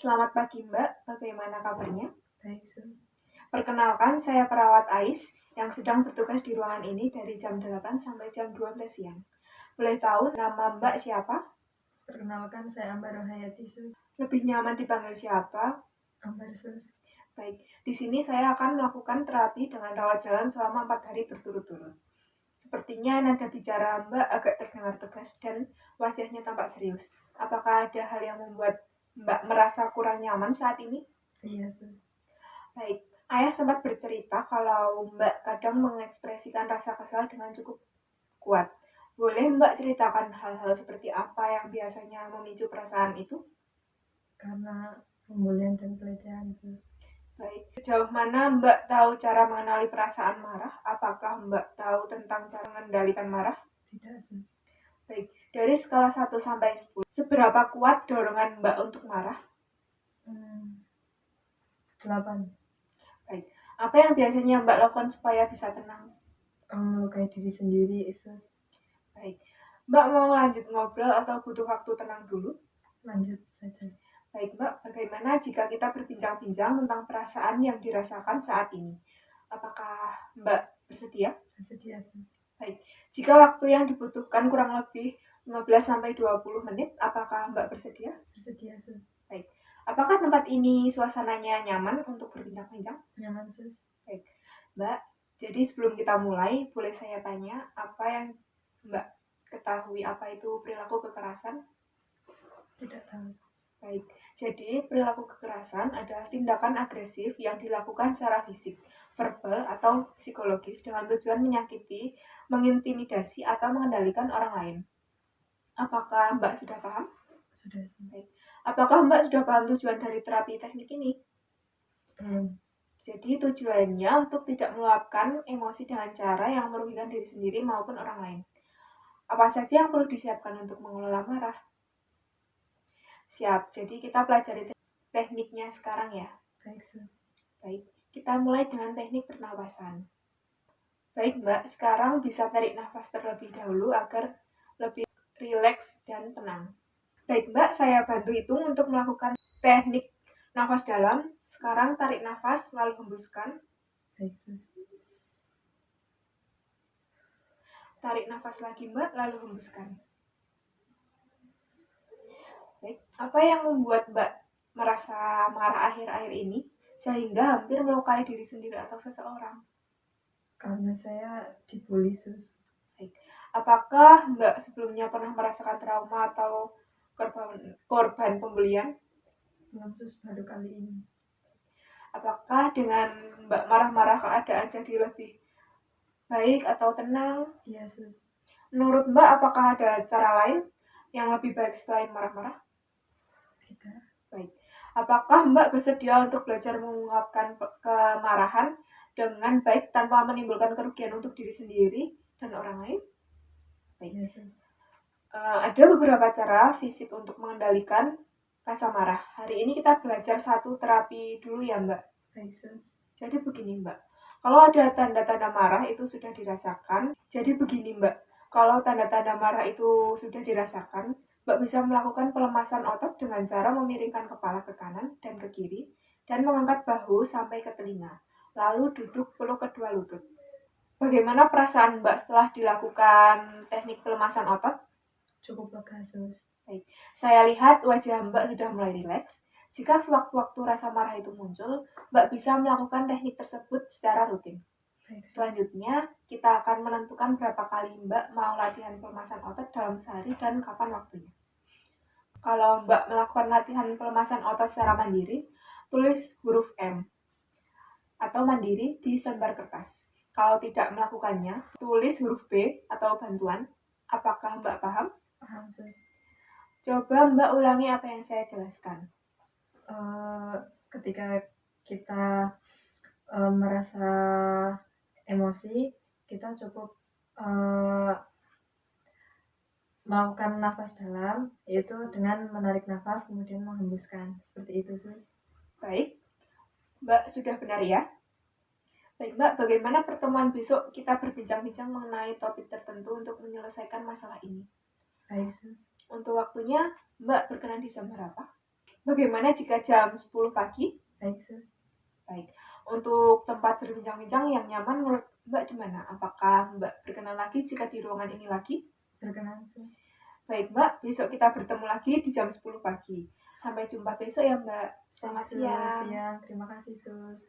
Selamat pagi Mbak, bagaimana kabarnya? Baik, Sus. Perkenalkan, saya perawat Ais yang sedang bertugas di ruangan ini dari jam 8 sampai jam 12 siang. Boleh tahu nama Mbak siapa? Perkenalkan, saya Ambar Rohayati, Sus. Lebih nyaman dipanggil siapa? Ambar, Sus. Baik, di sini saya akan melakukan terapi dengan rawat jalan selama 4 hari berturut-turut. Sepertinya nada bicara Mbak agak terdengar tegas dan wajahnya tampak serius. Apakah ada hal yang membuat Mbak merasa kurang nyaman saat ini? Iya, Sus. Baik, ayah sempat bercerita kalau Mbak kadang mengekspresikan rasa kesal dengan cukup kuat. Boleh Mbak ceritakan hal-hal seperti apa yang biasanya memicu perasaan itu? Karena pembulian dan pelecehan, Sus. Baik, sejauh mana Mbak tahu cara mengenali perasaan marah? Apakah Mbak tahu tentang cara mengendalikan marah? Tidak, Sus. Baik, dari skala 1 sampai 10, seberapa kuat dorongan Mbak untuk marah? 8. Baik, apa yang biasanya Mbak lakukan supaya bisa tenang? Melukai diri sendiri, Sus. Baik, Mbak mau lanjut ngobrol atau butuh waktu tenang dulu? Lanjut saja. Baik Mbak, bagaimana jika kita berbincang-bincang tentang perasaan yang dirasakan saat ini? Apakah Mbak bersedia? Bersedia, Sus. Baik, jika waktu yang dibutuhkan kurang lebih 15-20 menit, apakah Mbak bersedia? Bersedia, Sus. Baik, apakah tempat ini suasananya nyaman untuk berbincang-bincang? Nyaman, Sus. Baik, Mbak, jadi sebelum kita mulai, boleh saya tanya apa yang Mbak ketahui apa itu perilaku kekerasan? Tidak tahu, Sus. Baik, jadi perilaku kekerasan adalah tindakan agresif yang dilakukan secara fisik, verbal, atau psikologis dengan tujuan menyakiti, mengintimidasi, atau mengendalikan orang lain. Apakah Mbak sudah paham? Sudah, Sus. Baik. Apakah Mbak sudah paham tujuan dari terapi teknik ini? Belum. Jadi tujuannya untuk tidak meluapkan emosi dengan cara yang merugikan diri sendiri maupun orang lain. Apa saja yang perlu disiapkan untuk mengelola marah? Siap, jadi kita pelajari tekniknya sekarang ya. Baik, Sus. Baik, kita mulai dengan teknik pernapasan. Baik Mbak, sekarang bisa tarik nafas terlebih dahulu agar lebih rileks dan tenang. Baik Mbak, saya bantu hitung untuk melakukan teknik nafas dalam. Sekarang tarik nafas, lalu hembuskan. Baik, Sus. Tarik nafas lagi Mbak, lalu hembuskan. Baik, apa yang membuat Mbak merasa marah akhir-akhir ini sehingga hampir melukai diri sendiri atau seseorang? Karena saya dibully, Sus. Baik, apakah Mbak sebelumnya pernah merasakan trauma atau korban pembelian? Belum, Sus. Baru kali ini. Apakah dengan Mbak marah-marah keadaan jadi lebih baik atau tenang? Iya, Sus. Menurut Mbak, apakah ada cara lain yang lebih baik selain marah-marah? Tidak. Baik. Apakah Mbak bersedia untuk belajar mengungkapkan kemarahan dengan baik tanpa menimbulkan kerugian untuk diri sendiri dan orang lain? Baik. Iya, Sus. Ada beberapa cara fisik untuk mengendalikan rasa marah. Hari ini kita belajar satu terapi dulu ya Mbak. Baik, Sus. Jadi begini Mbak, kalau ada tanda-tanda marah itu sudah dirasakan. Jadi begini Mbak, kalau tanda-tanda marah itu sudah dirasakan, Mbak bisa melakukan pelemasan otot dengan cara memiringkan kepala ke kanan dan ke kiri dan mengangkat bahu sampai ke telinga. Lalu duduk peluk kedua lutut. Bagaimana perasaan Mbak setelah dilakukan teknik pelemasan otot? Cukup lega, Sus. Baik, saya lihat wajah Mbak sudah mulai rileks. Jika sewaktu-waktu rasa marah itu muncul, Mbak bisa melakukan teknik tersebut secara rutin. Baik, Sus. Selanjutnya, kita akan menentukan berapa kali Mbak mau latihan pelemasan otot dalam sehari dan kapan waktunya. Kalau Mbak melakukan latihan pelemasan otot secara mandiri, tulis huruf M atau mandiri di selembar kertas. Kalau tidak melakukannya, tulis huruf B atau bantuan. Apakah Mbak paham? Paham, Sus. Coba Mbak ulangi apa yang saya jelaskan. Ketika kita merasa emosi, kita cukup melakukan nafas dalam, yaitu dengan menarik nafas kemudian menghembuskan. Seperti itu, Sus. Baik, Mbak sudah benar ya? Baik Mbak, bagaimana pertemuan besok kita berbincang-bincang mengenai topik tertentu untuk menyelesaikan masalah ini? Baik, Sus. Untuk waktunya, Mbak berkenan di jam berapa? Bagaimana jika jam 10 pagi? Baik, Sus. Baik. Untuk tempat berbincang-bincang yang nyaman menurut Mbak di mana? Apakah Mbak berkenan lagi jika di ruangan ini lagi? Berkenan, Sus. Baik, Mbak. Besok kita bertemu lagi di jam 10 pagi. Sampai jumpa besok ya, Mbak. Baik, Selamat Sus. siang. Siang. Terima kasih, Sus.